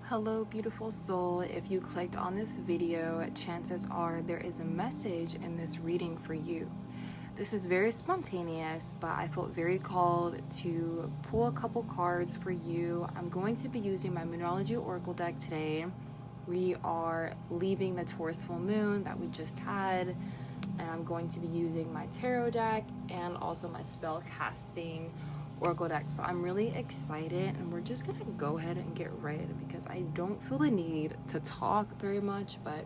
Hello, beautiful soul. If you clicked on this video, chances are there is a message in this reading for you. This is very spontaneous, but I felt very called to pull a couple cards for you. I'm going to be using my Moonology Oracle deck today. We are leaving the Taurus full moon that we just had, and I'm going to be using my tarot deck and also my spell casting Oracle deck. So I'm really excited, and we're just gonna go ahead and get read because I don't feel the need to talk very much. But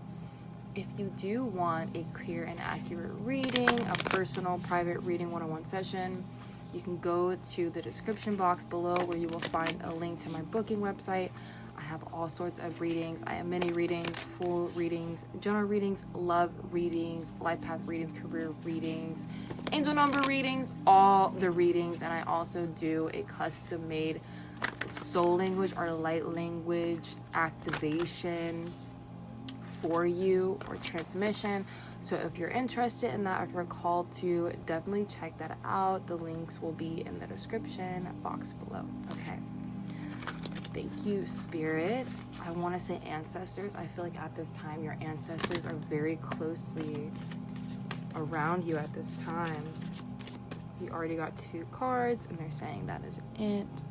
if you do want a clear and accurate reading, a personal private reading one-on-one session, you can go to the description box below where you will find a link to my booking website. I have all sorts of readings. I have mini readings, full readings, general readings, love readings, life path readings, career readings, angel number readings, all the readings. And I also do a custom made soul language or light language activation for you, or transmission. So if you're interested in that, if you're called to, definitely check that out. The links will be in the description box below. Okay. Thank you, Spirit. I want to say ancestors. I feel like at this time your ancestors are very closely around you at this time. We already got 2 cards and they're saying that is it.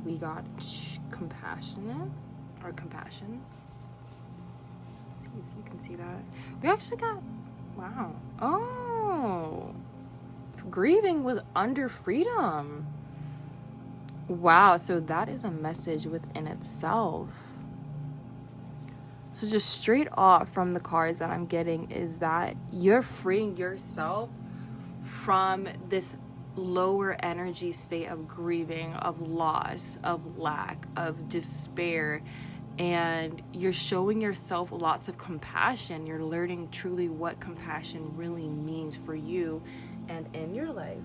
We got compassionate or compassion. Let's see if you can see that. We actually got, wow. Oh, grieving was under freedom. Wow, so that is a message within itself. So just straight off from the cards that I'm getting is that you're freeing yourself from this lower energy state of grieving, of loss, of lack, of despair, and you're showing yourself lots of compassion. You're learning truly what compassion really means for you and in your life.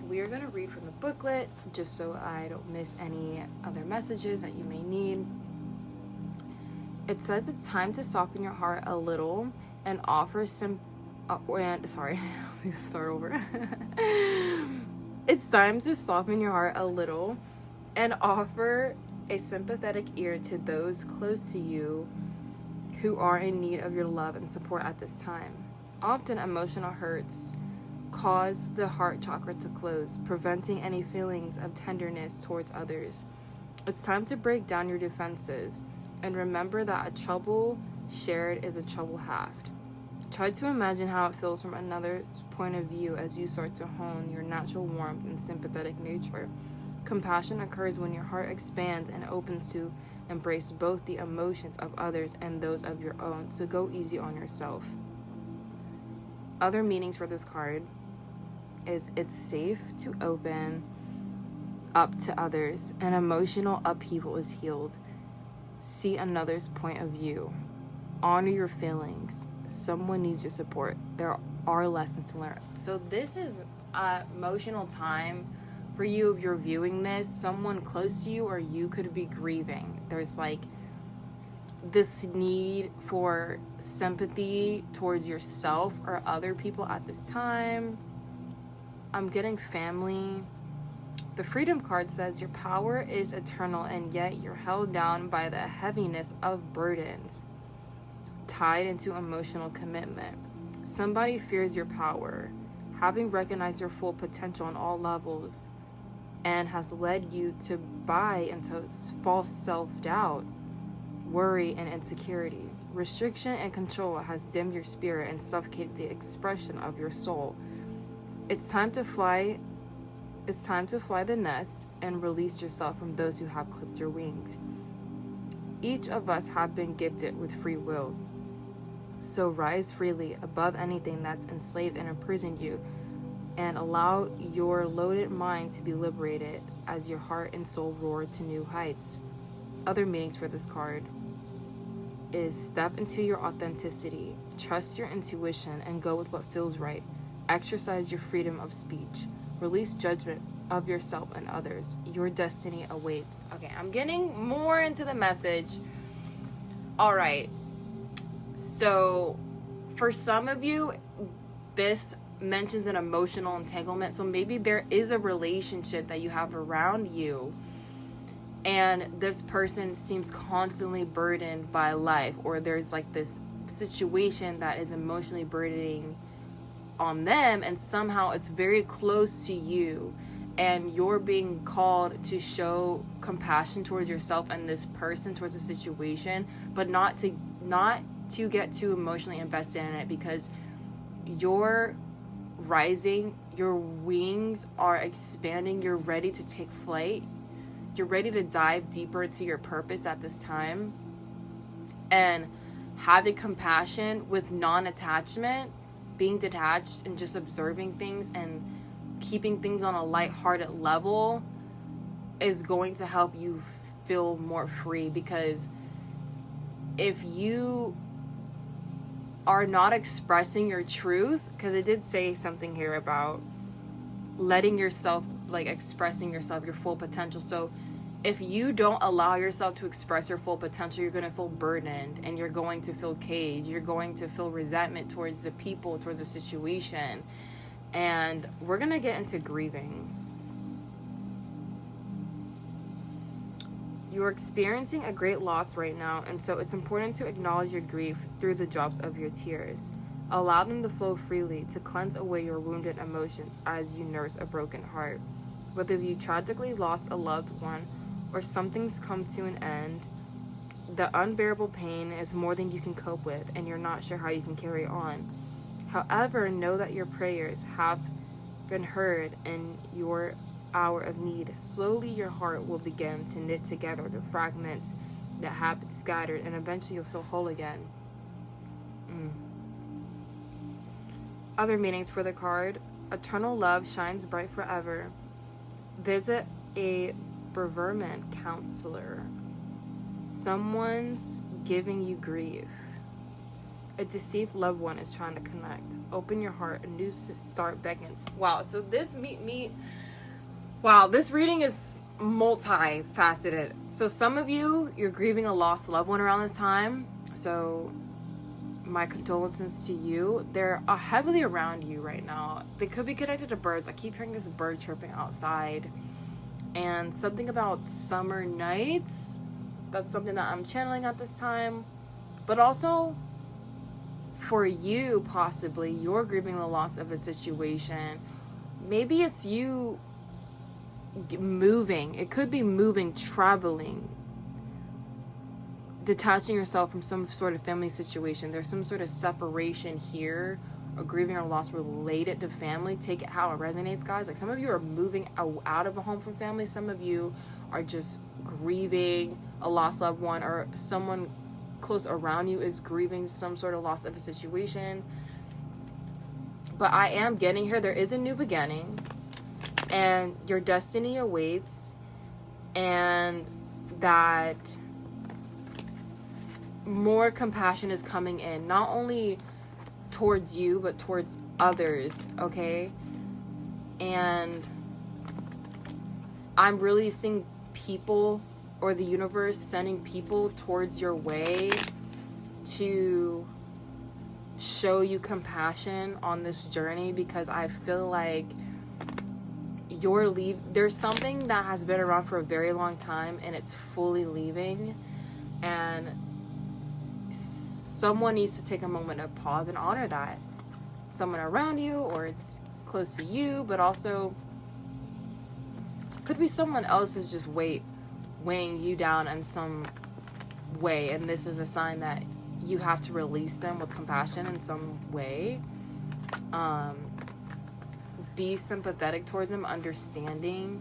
We are going to read from the booklet just so I don't miss any other messages that you may need. It says it's time to soften your heart a little and offer sorry, let me start over. It's time to soften your heart a little and offer a sympathetic ear to those close to you who are in need of your love and support at this time. Often emotional hurts cause the heart chakra to close, preventing any feelings of tenderness towards others. It's time to break down your defenses and remember that a trouble shared is a trouble halved. Try to imagine how it feels from another's point of view as you start to hone your natural warmth and sympathetic nature. Compassion occurs when your heart expands and opens to embrace both the emotions of others and those of your own, so go easy on yourself. Other meanings for this card is it's safe to open up to others. An emotional upheaval is healed. See another's point of view. Honor your feelings. Someone needs your support. There are lessons to learn. So this is an emotional time for you. If you're viewing this, someone close to you or you could be grieving. There's like this need for sympathy towards yourself or other people at this time. I'm getting family. The Freedom card says your power is eternal and yet you're held down by the heaviness of burdens tied into emotional commitment. Somebody fears your power, having recognized your full potential on all levels, and has led you to buy into false self-doubt, worry, and insecurity. Restriction and control has dimmed your spirit and suffocated the expression of your soul. It's time to fly the nest and release yourself from those who have clipped your wings. Each of us have been gifted with free will. So rise freely above anything that's enslaved and imprisoned you, and allow your loaded mind to be liberated as your heart and soul roar to new heights. Other meanings for this card is step into your authenticity, trust your intuition, and go with what feels right. Exercise your freedom of speech. Release judgment of yourself and others. Your destiny awaits. Okay, I'm getting more into the message. All right. So for some of you, this mentions an emotional entanglement. So maybe there is a relationship that you have around you and this person seems constantly burdened by life, or there's like this situation that is emotionally burdening on them, and somehow it's very close to you, and you're being called to show compassion towards yourself and this person, towards the situation, but not to get too emotionally invested in it, because you're rising, your wings are expanding, you're ready to take flight, you're ready to dive deeper into your purpose at this time. And having compassion with non-attachment, being detached and just observing things and keeping things on a lighthearted level is going to help you feel more free. Because if you are not expressing your truth, because it did say something here about letting yourself, like expressing yourself, your full potential. So if you don't allow yourself to express your full potential, you're going to feel burdened, and you're going to feel caged. You're going to feel resentment towards the people, towards the situation. And we're going to get into grieving. You're experiencing a great loss right now, and so it's important to acknowledge your grief through the drops of your tears. Allow them to flow freely to cleanse away your wounded emotions as you nurse a broken heart. Whether you tragically lost a loved one or something's come to an end, the unbearable pain is more than you can cope with, and you're not sure how you can carry on. However, know that your prayers have been heard in your hour of need. Slowly your heart will begin to knit together the fragments that have been scattered, and eventually you'll feel whole again. Other meanings for the card: eternal love shines bright forever. Visit a bereavement counselor. Someone's giving you grief. A deceived loved one is trying to connect. Open your heart, a new start beckons. Wow, so this this reading is multifaceted. So some of you, you're grieving a lost loved one around this time. So my condolences to you. They're heavily around you right now. They could be connected to birds. I keep hearing this bird chirping outside. And something about summer nights. That's something that I'm channeling at this time. But also, for you, possibly, you're grieving the loss of a situation. Maybe it's you moving. It could be moving, traveling, detaching yourself from some sort of family situation. There's some sort of separation here, or grieving or loss related to family. Take it how it resonates, guys. Like, some of you are moving out of a home from family. Some of you are just grieving a lost loved one, or someone close around you is grieving some sort of loss of a situation. But I am getting here, there is a new beginning, and your destiny awaits, and that more compassion is coming in, not only towards you but towards others, okay? And I'm really seeing people, or the universe sending people towards your way to show you compassion on this journey, because I feel like there's something that has been around for a very long time, and it's fully leaving, and someone needs to take a moment to pause and honor that. Someone around you, or it's close to you, but also could be someone else is just weighing you down in some way, and this is a sign that you have to release them with compassion in some way. Be sympathetic towards them, understanding,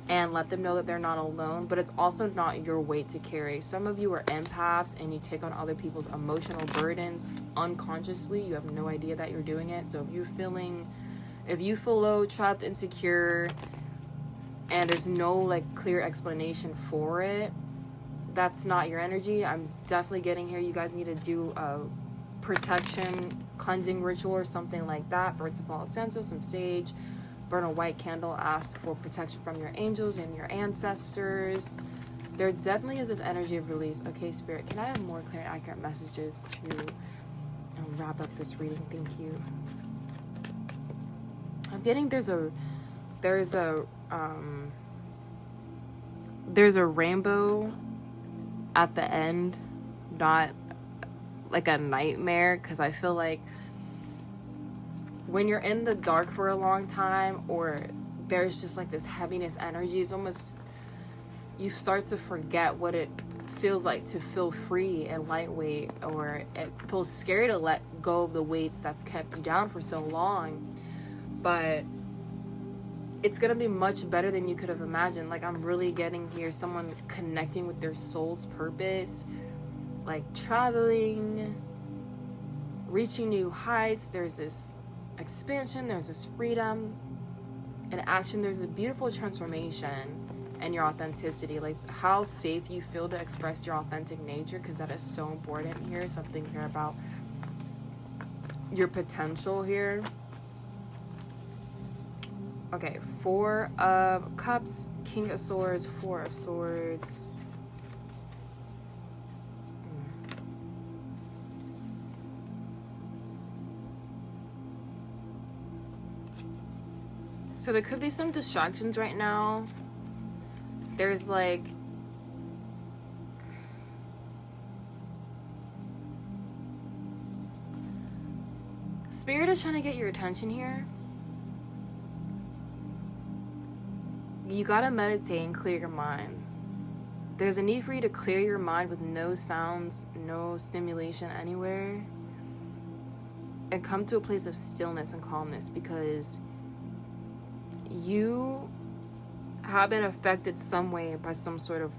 and let them know that they're not alone, but it's also not your weight to carry. Some of you are empaths, and you take on other people's emotional burdens unconsciously. You have no idea that you're doing it. So if you feel low, trapped, insecure, and there's no like clear explanation for it, that's not your energy. I'm definitely getting here, you guys need to do a protection cleansing ritual or something like that. Burn some Palo Santo, some sage, burn a white candle, ask for protection from your angels and your ancestors. There definitely is this energy of release. Okay, Spirit, can I have more clear and accurate messages to wrap up this reading? Thank you. I'm getting there's a there's a rainbow at the end, not like a nightmare, because I feel like when you're in the dark for a long time, or there's just like this heaviness energy, it's almost, you start to forget what it feels like to feel free and lightweight, or it feels scary to let go of the weights that's kept you down for so long. But it's gonna be much better than you could have imagined. Like, I'm really getting here someone connecting with their soul's purpose, like traveling, reaching new heights. There's this expansion, there's this freedom and action. There's a beautiful transformation and your authenticity, like how safe you feel to express your authentic nature, because that is so important here. Something here about your potential here. Okay, 4 of Cups, King of Swords, 4 of Swords. So there could be some distractions right now. There's like, Spirit is trying to get your attention here. You gotta meditate and clear your mind. There's a need for you to clear your mind with no sounds, no stimulation anywhere, and come to a place of stillness and calmness, because you have been affected some way by some sort of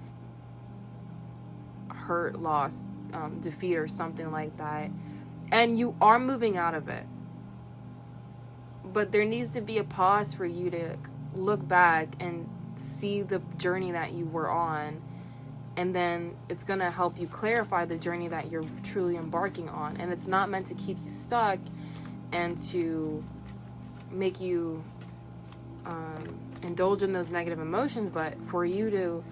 hurt, loss, defeat, or something like that, and you are moving out of it. But there needs to be a pause for you to look back and see the journey that you were on, and then it's going to help you clarify the journey that you're truly embarking on. And it's not meant to keep you stuck and to make you indulge in those negative emotions, but for you to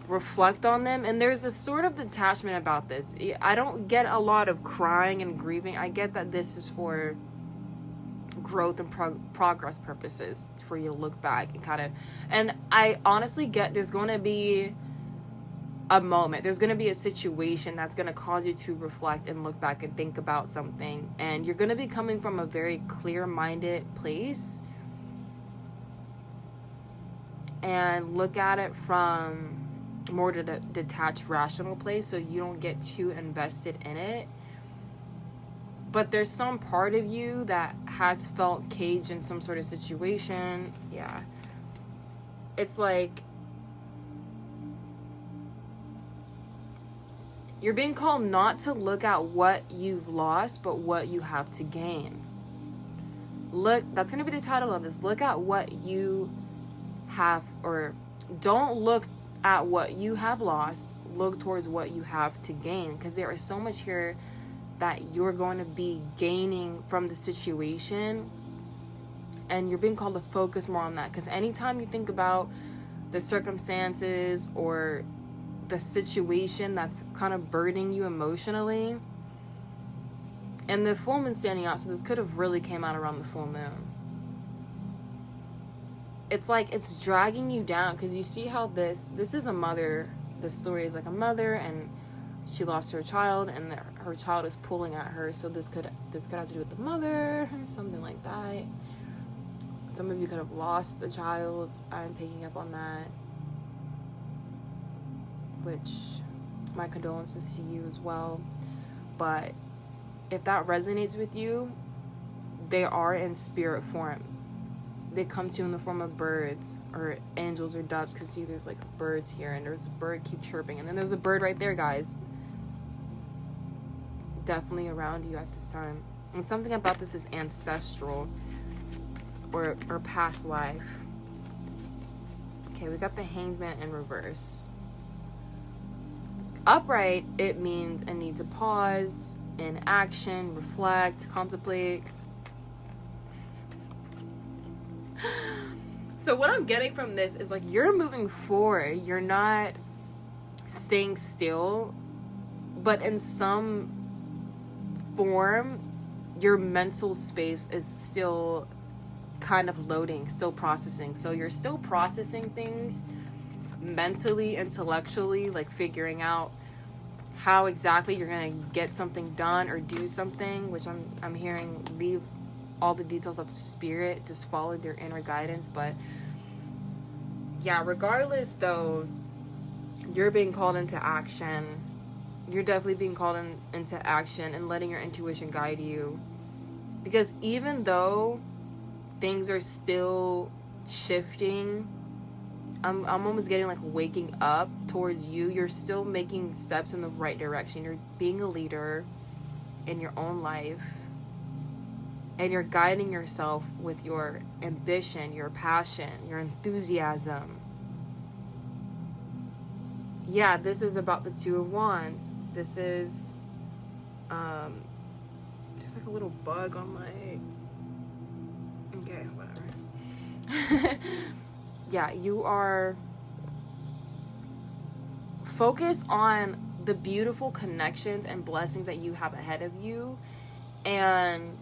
reflect on them. And there's a sort of detachment about this. I don't get a lot of crying and grieving. I get that this is for growth and progress purposes, for you to look back and kind of, and I honestly get there's going to be a moment, there's going to be a situation that's going to cause you to reflect and look back and think about something, and you're going to be coming from a very clear-minded place and look at it from more to the detached, rational place, so you don't get too invested in it. But there's some part of you that has felt caged in some sort of situation. Yeah. It's like you're being called not to look at what you've lost, but what you have to gain. Look, that's going to be the title of this. Look at what you have, or don't look at what you have lost. Look towards what you have to gain, because there is so much here that you're going to be gaining from the situation, and you're being called to focus more on that. Because anytime you think about the circumstances or the situation that's kind of burdening you emotionally, and the full moon standing out, so this could have really came out around the full moon. It's like it's dragging you down, because you see how this is a mother. The story is like a mother, and she lost her child, and her child is pulling at her. So this could have to do with the mother, something like that. Some of you could have lost a child. I'm picking up on that, which my condolences to you as well. But if that resonates with you, they are in spirit form. They come to you in the form of birds or angels or doves, because see, there's like birds here, and there's a bird keep chirping, and then there's a bird right there, guys, definitely around you at this time. And something about this is ancestral or past life. Okay, we got the Hanged Man in reverse. Upright, it means a need to pause in action, reflect, contemplate. So what I'm getting from this is like you're moving forward. You're not staying still, but in some form, your mental space is still kind of loading, still processing. So you're still processing things, mentally, intellectually, like figuring out how exactly you're gonna get something done or do something, which I'm hearing, leave all the details up to spirit, just follow their inner guidance. But yeah, regardless though, you're being called into action. You're definitely being called into action and letting your intuition guide you. Because even though things are still shifting, I'm almost getting like waking up towards you. You're still making steps in the right direction. You're being a leader in your own life. And you're guiding yourself with your ambition, your passion, your enthusiasm. Yeah, this is about the Two of Wands. This is just like a little bug on my... Okay, whatever. Yeah, you are focused on the beautiful connections and blessings that you have ahead of you. And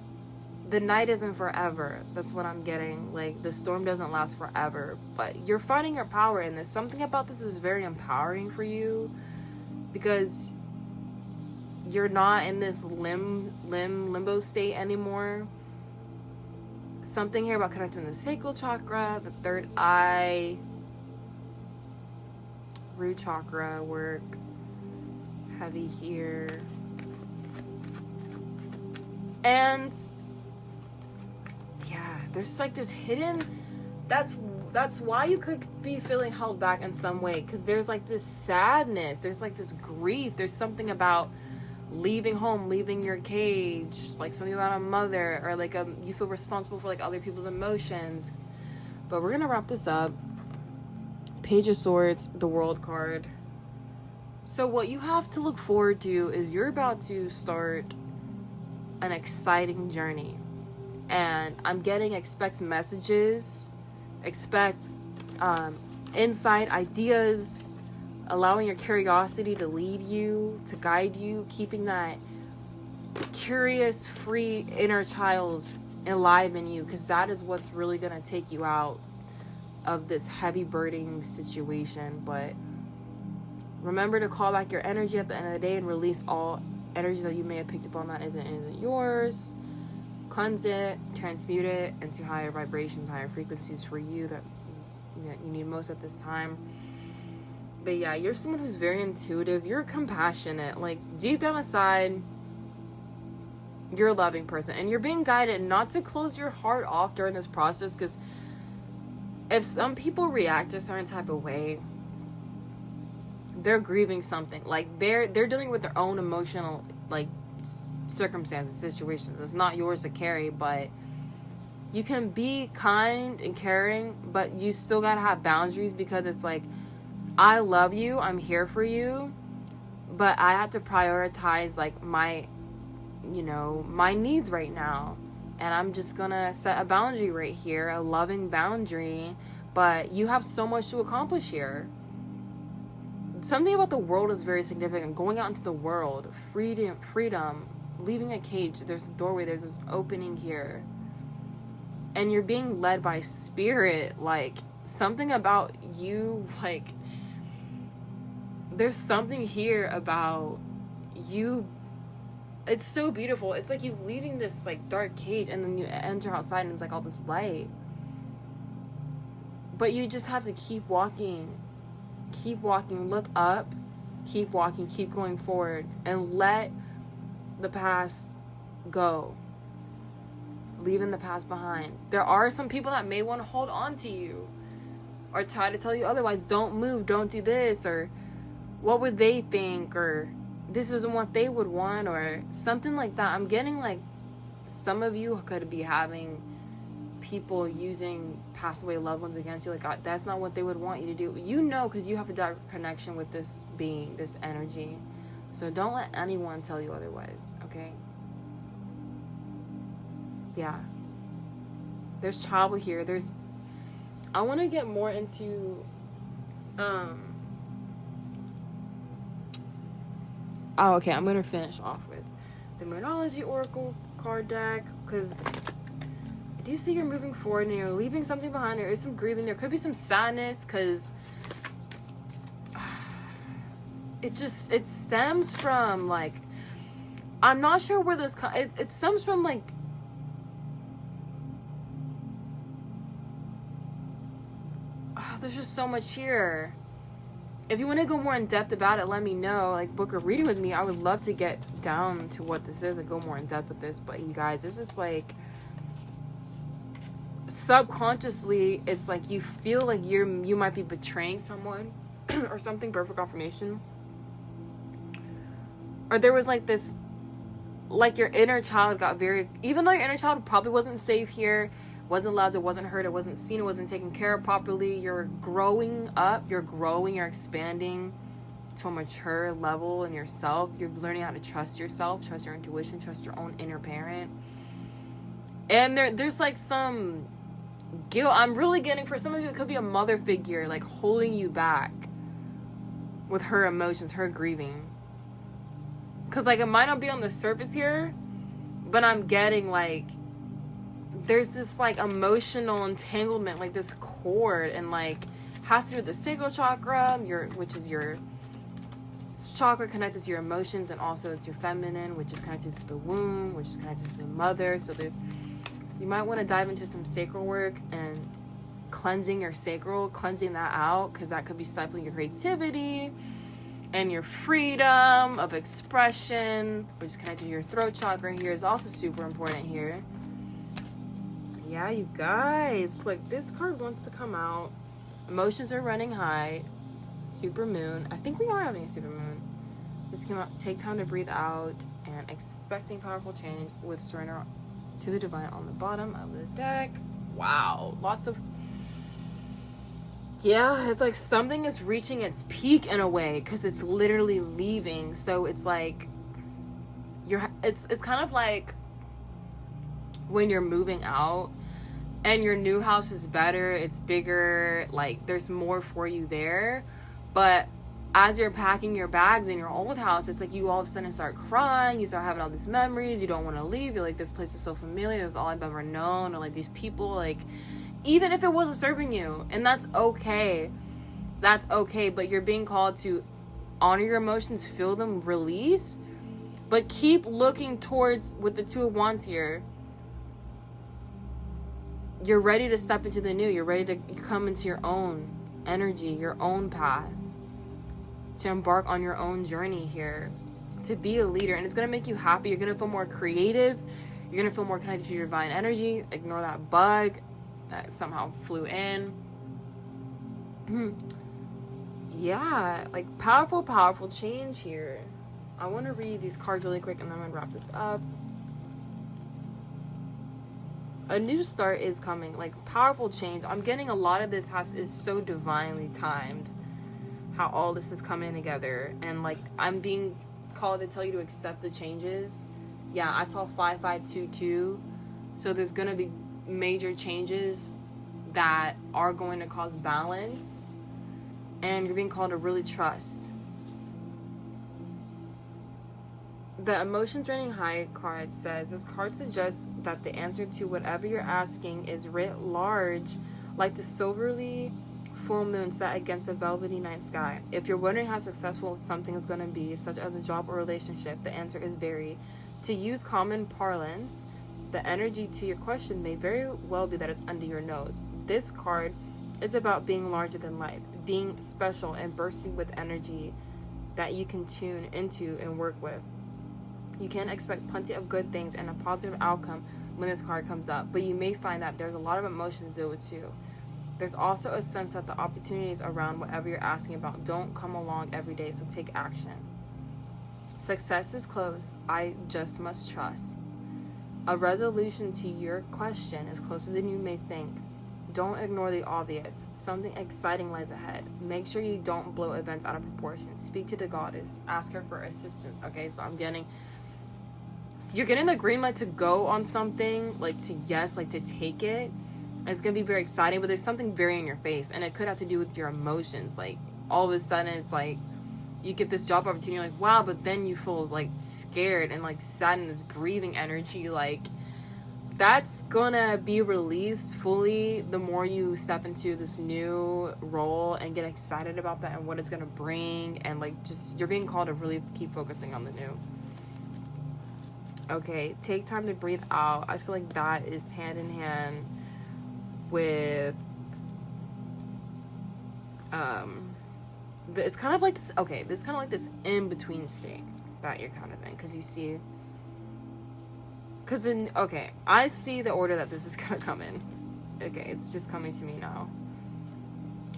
the night isn't forever. That's what I'm getting. Like, the storm doesn't last forever. But you're finding your power in this. Something about this is very empowering for you. Because you're not in this limbo state anymore. Something here about connecting with the sacral chakra, the third eye, root chakra work, heavy here. And yeah, there's like this hidden, that's why you could be feeling held back in some way, because there's like this sadness, there's like this grief, there's something about leaving home, leaving your cage, like something about a mother, or like you feel responsible for like other people's emotions. But we're gonna wrap this up. Page of Swords, the World card. So what you have to look forward to is you're about to start an exciting journey. And I'm getting expect messages, expect insight, ideas, allowing your curiosity to lead you, to guide you, keeping that curious, free inner child alive in you, because that is what's really going to take you out of this heavy burdening situation. But remember to call back your energy at the end of the day and release all energy that you may have picked up on that isn't yours. Cleanse it, transmute it into higher vibrations, higher frequencies for you that you need most at this time. But yeah, you're someone who's very intuitive. You're compassionate. Like, deep down inside, you're a loving person. And you're being guided not to close your heart off during this process. Because if some people react a certain type of way, they're grieving something. Like, they're dealing with their own emotional, like, circumstances, situations. It's not yours to carry. But you can be kind and caring, but you still gotta have boundaries, because it's like, I love you, I'm here for you, but I have to prioritize like my needs right now. And I'm just gonna set a boundary right here, a loving boundary, but you have so much to accomplish here. Something about the world is very significant. Going out into the world, freedom, leaving a cage, there's a doorway, there's this opening here. And you're being led by spirit, like something about you, like there's something here about you. It's so beautiful. It's like you leaving this like dark cage and then you enter outside and it's like all this light. But you just have to keep walking, look up, keep walking, keep going forward, and let the past go. Leaving the past behind. There are some people that may want to hold on to you or try to tell you otherwise. Don't move, don't do this, or what would they think, or this isn't what they would want, or something like that. I'm getting like some of you could be having people using passed away loved ones against you. Like, that's not what they would want you to do. You know, because you have a direct connection with this being, this energy. So don't let anyone tell you otherwise, okay? Yeah. There's travel here. I want to get more into okay, I'm gonna finish off with the Moonology Oracle card deck, because I do see you're moving forward and you're leaving something behind. There is some grieving, there could be some sadness, because it stems from, like, I'm not sure where this it stems from, like, there's just so much here. If you want to go more in depth about it, let me know. Like, book a reading with me. I would love to get down to what this is and go more in depth with this. But you guys, this is like, subconsciously, it's like you feel like you might be betraying someone or something. Perfect confirmation. Or there was like this, like your inner child got very, even though your inner child probably wasn't safe here, wasn't loved, it wasn't heard, it wasn't seen, it wasn't taken care of properly, you're growing up, you're expanding to a mature level in yourself. You're learning how to trust yourself, trust your intuition, trust your own inner parent. And there's like some guilt I'm really getting. For some of you, it could be a mother figure, like, holding you back with her emotions, her grieving. Because, like, it might not be on the surface here, but I'm getting, like, there's this, like, emotional entanglement, like this cord, and, like, has to do with the sacral chakra, which is your chakra connected to your emotions, and also it's your feminine, which is connected to the womb, which is connected to the mother. So you might want to dive into some sacral work and cleansing your sacral, cleansing that out, because that could be stifling your creativity and your freedom of expression, which is connected to your throat chakra here, is also super important here. Yeah, you guys, like, this card wants to come out. Emotions are running high. Super moon. I think we are having a super moon. This came out. Take time to breathe out and expecting powerful change with surrender to the divine on the bottom of the deck. Wow. Lots of, yeah, it's like something is reaching its peak in a way, because it's literally leaving. So it's like it's kind of like when you're moving out and your new house is better, it's bigger, like there's more for you there. But as you're packing your bags in your old house, it's like you all of a sudden start crying, you start having all these memories, you don't want to leave, you're like, this place is so familiar, it's all I've ever known, or like these people, like, even if it wasn't serving you, and that's okay, but you're being called to honor your emotions, feel them, release, but keep looking towards, with the Two of Wands here, you're ready to step into the new, you're ready to come into your own energy, your own path, to embark on your own journey here, to be a leader. And it's going to make you happy. You're going to feel more creative. You're going to feel more connected to your divine energy. Ignore that bug that somehow flew in. Yeah, like, powerful change here. I want to read these cards really quick, and then I'm going to wrap this up. A new start is coming, like, powerful change. I'm getting a lot of this is so divinely timed, how all this is coming together. And, like, I'm being called to tell you to accept the changes. Yeah, I saw 5522. So there's going to be major changes that are going to cause balance. And you're being called to really trust. The emotions running high card says, this card suggests that the answer to whatever you're asking is writ large, like the silvery full moon set against a velvety night sky. If you're wondering how successful something is going to be, such as a job or relationship, the answer is very. To use common parlance, the energy to your question may very well be that it's under your nose. This card is about being larger than life, being special and bursting with energy that you can tune into and work with. You can expect plenty of good things and a positive outcome when this card comes up, but you may find that there's a lot of emotion to deal with too. There's also a sense that the opportunities around whatever you're asking about don't come along every day, so take action. Success is close. I just must trust. A resolution to your question is closer than you may think. Don't ignore the obvious. Something exciting lies ahead. Make sure you don't blow events out of proportion. Speak to the goddess. Ask her for assistance. Okay, so you're getting the green light to go on something, like to yes, like to take it. It's going to be very exciting, but there's something very in your face, and it could have to do with your emotions. Like, all of a sudden, it's like, you get this job opportunity, you're like, wow, but then you feel, like, scared and, like, sad in this grieving energy, like, that's gonna be released fully the more you step into this new role and get excited about that and what it's gonna bring, and like just you're being called to really keep focusing on the new. Okay, take time to breathe out. I feel like that is hand in hand with it's kind of like this, okay, this kind of like this in-between state that you're kind of in, because you see, because in, okay, I see the order that this is gonna come in. Okay, it's just coming to me now.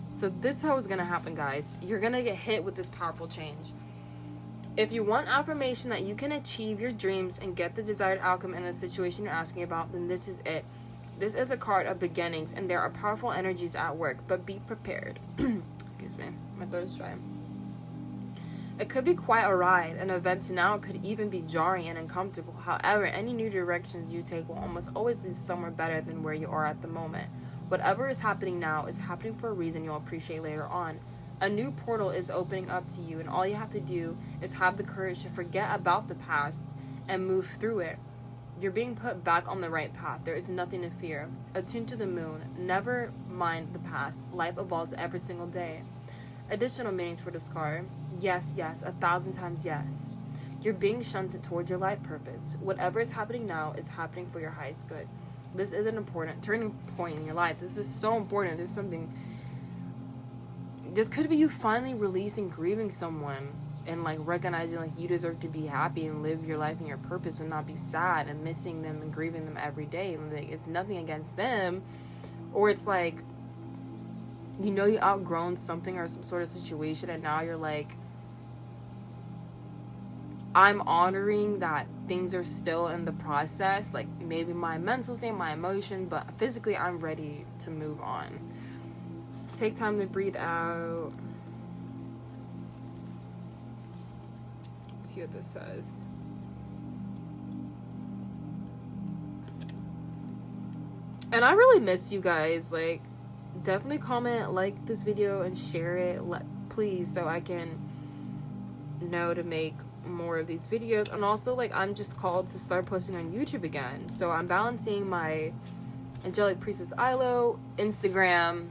So this is how it's gonna happen, guys. You're gonna get hit with this powerful change. If you want affirmation that you can achieve your dreams and get the desired outcome in the situation you're asking about, then this is it. This is a card of beginnings, and there are powerful energies at work, but be prepared. Excuse me, my throat's dry. It could be quite a ride, and events now could even be jarring and uncomfortable. However, any new directions you take will almost always lead somewhere better than where you are at the moment. Whatever is happening now is happening for a reason you'll appreciate later on. A new portal is opening up to you, and all you have to do is have the courage to forget about the past and move through it. You're being put back on the right path. There is nothing to fear. Attune to the moon. Never mind the past. Life evolves every single day. Additional meanings for this card. Yes, yes, 1,000 times yes. You're being shunted towards your life purpose. Whatever is happening now is happening for your highest good. This is an important turning point in your life. This is so important. There's something. This could be you finally releasing, grieving someone, and like recognizing like you deserve to be happy and live your life and your purpose and not be sad and missing them and grieving them every day. And like, it's nothing against them, or it's like, you know, you outgrown something or some sort of situation, and now you're like, I'm honoring that things are still in the process, like maybe my mental state, my emotion, but physically I'm ready to move on. Take time to breathe out. Let's see what this says. And I really miss you guys. Like, definitely comment, like this video, and share it, please, so I can know to make more of these videos. And also, like, I'm just called to start posting on YouTube again, so I'm balancing my Angelic Priestess Ilo Instagram,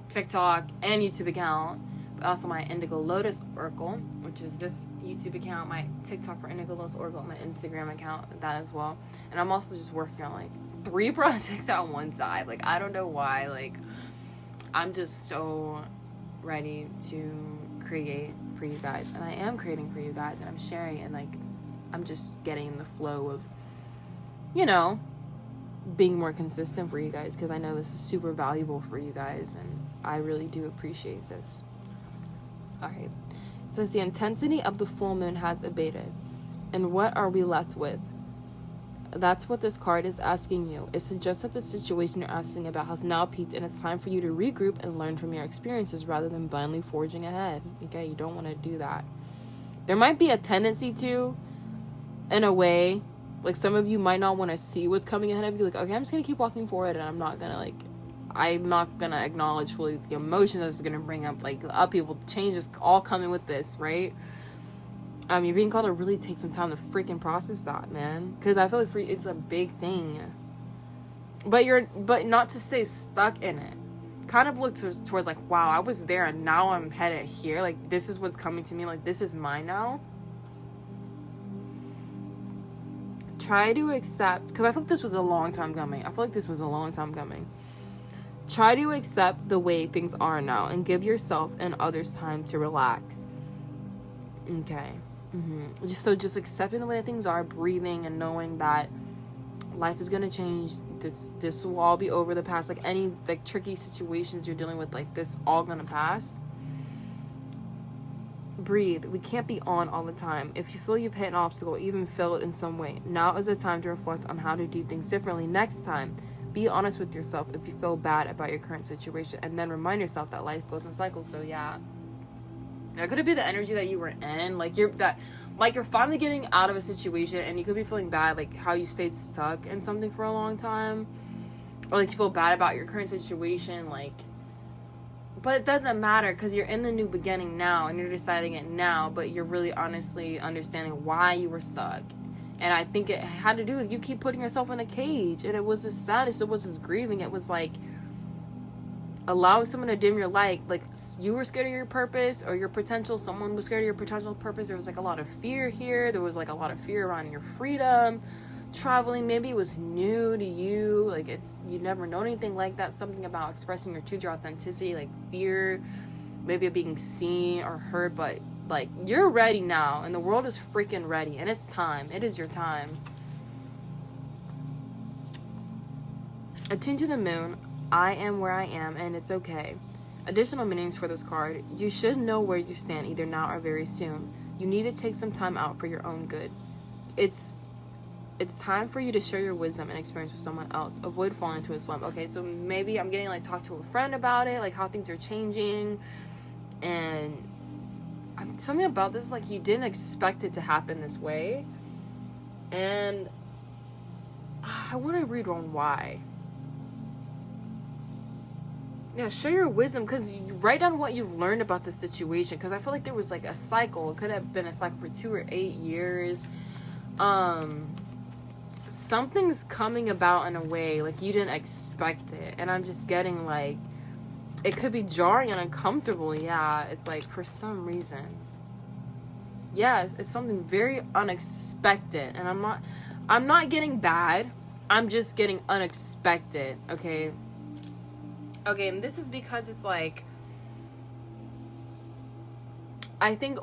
TikTok, and YouTube account, but also my Indigolotusoracle, which is this YouTube account, my TikTok for Indigolotusoracle, my Instagram account, that as well. And I'm also just working on like 3 projects at one time. Like, I don't know why, like, I'm just so ready to create for you guys, and I am creating for you guys, and I'm sharing, and like, I'm just getting in the flow of, you know, being more consistent for you guys, because I know this is super valuable for you guys, and I really do appreciate this. All right, it says the intensity of the full moon has abated, and what are we left with? That's what this card is asking you. It suggests that the situation you're asking about has now peaked, and it's time for you to regroup and learn from your experiences rather than blindly forging ahead. Okay, you don't want to do that. There might be a tendency to, in a way, like some of you might not want to see what's coming ahead of you. Like, okay, I'm just going to keep walking forward, and I'm not going to acknowledge fully the emotion that's going to bring up, like, the upheaval, changes all coming with this, right? You're being called to really take some time to freaking process that, man. Because I feel like for you, it's a big thing. But not to stay stuck in it. Kind of look towards like, wow, I was there and now I'm headed here. Like, this is what's coming to me. Like, this is mine now. Try to accept, because I feel like this was a long time coming. Try to accept the way things are now and give yourself and others time to relax. Okay. Just accepting the way that things are, breathing, and knowing that life is gonna change. This will all be over. The past, like any like tricky situations you're dealing with, like this all gonna pass. Breathe. We can't be on all the time. If you feel you've hit an obstacle, even failed in some way, now is the time to reflect on how to do things differently next time. Be honest with yourself if you feel bad about your current situation, and then remind yourself that life goes in cycles. So yeah. That could be the energy that you were in, like you're finally getting out of a situation, and you could be feeling bad, like how you stayed stuck in something for a long time, or like you feel bad about your current situation, like, but it doesn't matter because you're in the new beginning now, and you're deciding it now, but you're really honestly understanding why you were stuck, And I think it had to do with you keep putting yourself in a cage. And it was this sadness, it was this grieving. It was like allowing someone to dim your light. Like, you were scared of your purpose or your potential. Someone was scared of your potential purpose. There was like a lot of fear here. There was like a lot of fear around your freedom. Traveling, maybe it was new to you. Like, you never known anything like that. Something about expressing your truth, your authenticity, like fear, maybe of being seen or heard. But like, you're ready now, and the world is freaking ready, and it's time. It is your time. Attune to the moon. I am where I am, and it's okay. Additional meanings for this card. You should know where you stand, either now or very soon. You need to take some time out for your own good. It's time for you to share your wisdom and experience with someone else. Avoid falling into a slump. Okay, so maybe I'm getting like talk to a friend about it, like how things are changing, and something about this, like, you didn't expect it to happen this way, and I want to read on why. Yeah, share your wisdom, because you write down what you've learned about the situation, because I feel like there was like a cycle. It could have been a cycle for 2 or 8 years. Something's coming about in a way like you didn't expect it, and I'm just getting like, it could be jarring and uncomfortable. Yeah, it's like, for some reason, yeah, it's something very unexpected, and I'm not getting bad, I'm just getting unexpected. Okay, and this is because it's like, I think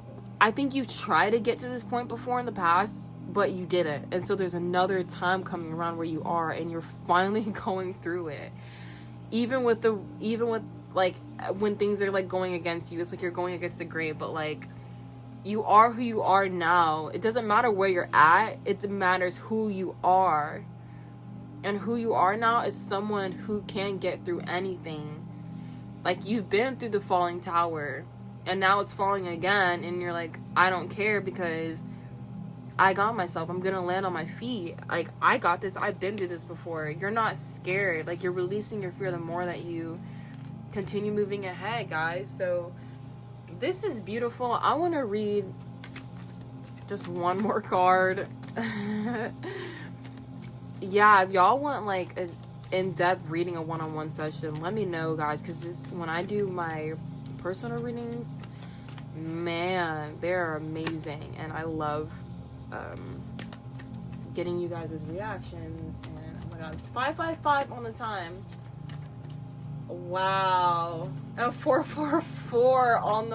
you tried to get to this point before in the past, but you didn't, and so there's another time coming around where you are, and you're finally going through it, even with like, when things are like going against you. It's like you're going against the grain, but like, you are who you are now. It doesn't matter where you're at, it matters who you are, and who you are now is someone who can get through anything. Like, you've been through the falling tower, and now it's falling again, and you're like, I don't care, because I got myself. I'm gonna land on my feet. Like, I got this. I've been through this before. You're not scared. Like, you're releasing your fear the more that you continue moving ahead, guys. So this is beautiful. I want to read just one more card. Yeah, if y'all want like an in-depth reading, a one-on-one session, let me know, guys, because when I do my personal readings, man, they're amazing, and I love getting you guys' reactions. And oh my god, it's 555 on the time. Wow. And 444 on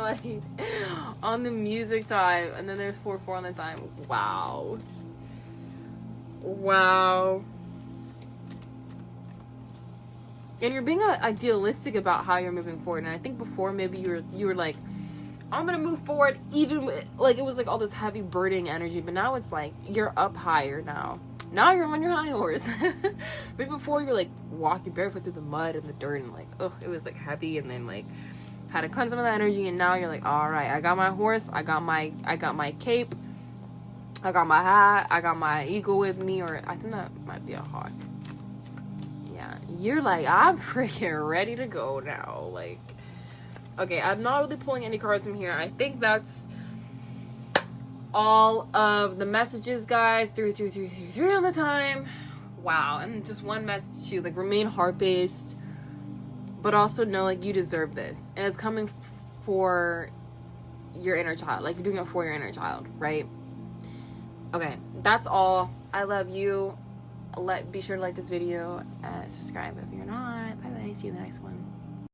the music time, and then there's 44 on the time. Wow. And you're being idealistic about how you're moving forward. And I think before, maybe you were like, I'm gonna move forward, even with, like, it was like all this heavy burdening energy, but now it's like you're up higher now. Now you're on your high horse. But before, you're like walking barefoot through the mud and the dirt, and like, oh, it was like heavy, and then like had to cleanse some of that energy. And now you're like, all right, I got my horse, I got my cape, I got my hat, I got my eagle with me, or I think that might be a hawk. Yeah, you're like, I'm freaking ready to go now. Like, okay, I'm not really pulling any cards from here. I think that's all of the messages, guys. 3 on the time. Wow. And just one message to you, like, remain heart-based, but also know, like, you deserve this, and it's coming for your inner child. Like, you're doing it for your inner child, right? Okay, that's all. I love you. Be sure to like this video, subscribe if you're not. Bye bye, see you in the next one.